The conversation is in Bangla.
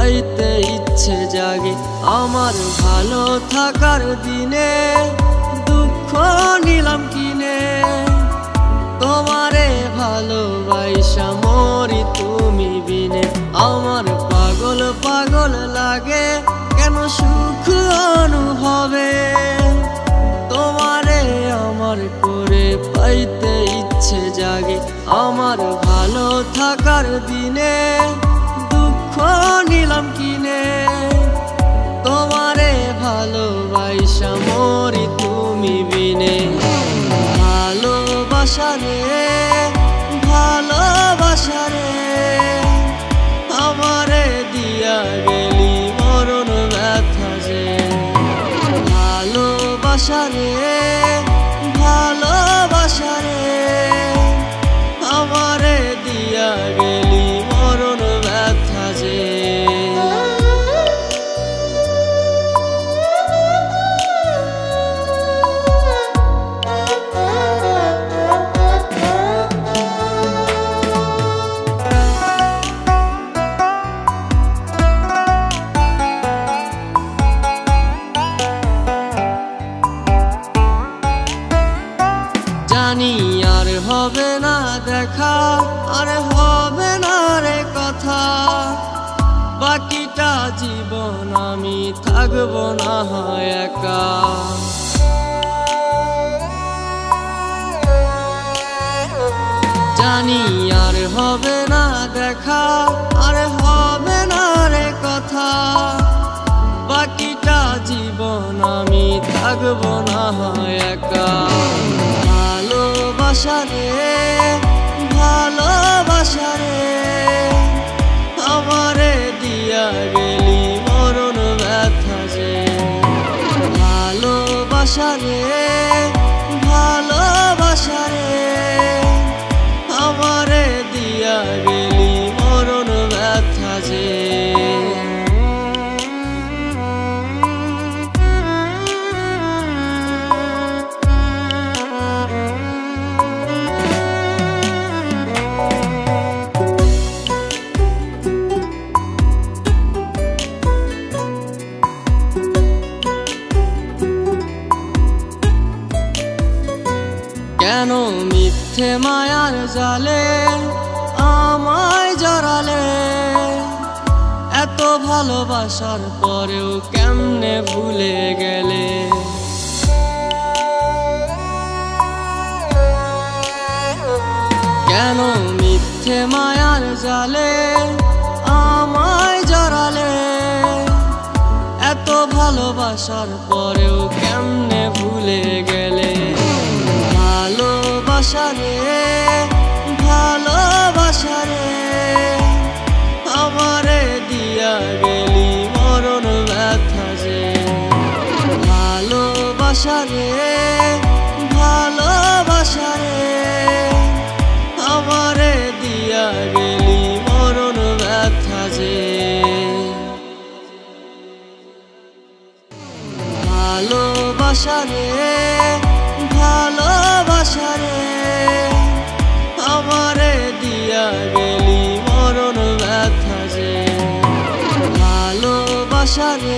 পাইতে ইচ্ছে জাগে আমার ভালো থাকার দিনে দুঃখ নিলাম কিনে তোমারে ভালোবাসা মরি তুমি বিনে আমার পাগল পাগল লাগে কেন সুখ অনুভবে তোমারে আমার করে পাইতে ইচ্ছে জাগে আমার ভালো থাকার দিনে দুঃখ নিলাম কিনে তোমারে ভালোবাসা মরি তুমি বিনে ভালোবাসা রে ভালোবাসা রে আমারে দিয়া গেলি মরণ ব্যথা যে ভালোবাসা রে ভালোবাসা রে আমারে দিয়া গেলি মরণ ব্যথা যে জানি আর হবে না দেখা আর হবে না রে কথা বাকিটা জীবন আমি থাকবো না একা জানি আর হবে না দেখা আর হবে না রে কথা বাকিটা জীবন আমি থাকবো না একা ভালোবাসা রে ভালোবাসা রে আমারে দিয়া গেলি মরণ ব্যথা যে ভালোবাসা রে ভালোবাসা রে আমারে দিয়া গেলি মরণ ব্যথা যে কেন মিথ্যে মায়ার জালে আমায় জড়ালে এত ভালোবাসার পরেও কেমনে ভুলে গেলে কেন মিথ্যে মায়ার জালে আমায় জড়ালে এত ভালোবাসার পরেও কেমনে ভুলে গেলে ভালোবাসা রে ভালোবাসা রে আমারে দিয়া গেলি মরণ ব্যথা যে ভালোবাসা রে ভালোবাসা রে আমারে দিয়া গেলি মরণ ব্যথা যে ভালোবাসা রে ভালোবাসা রে আমারে দিয়া গেলি মরণ ব্যথা যে ভালোবাসা রে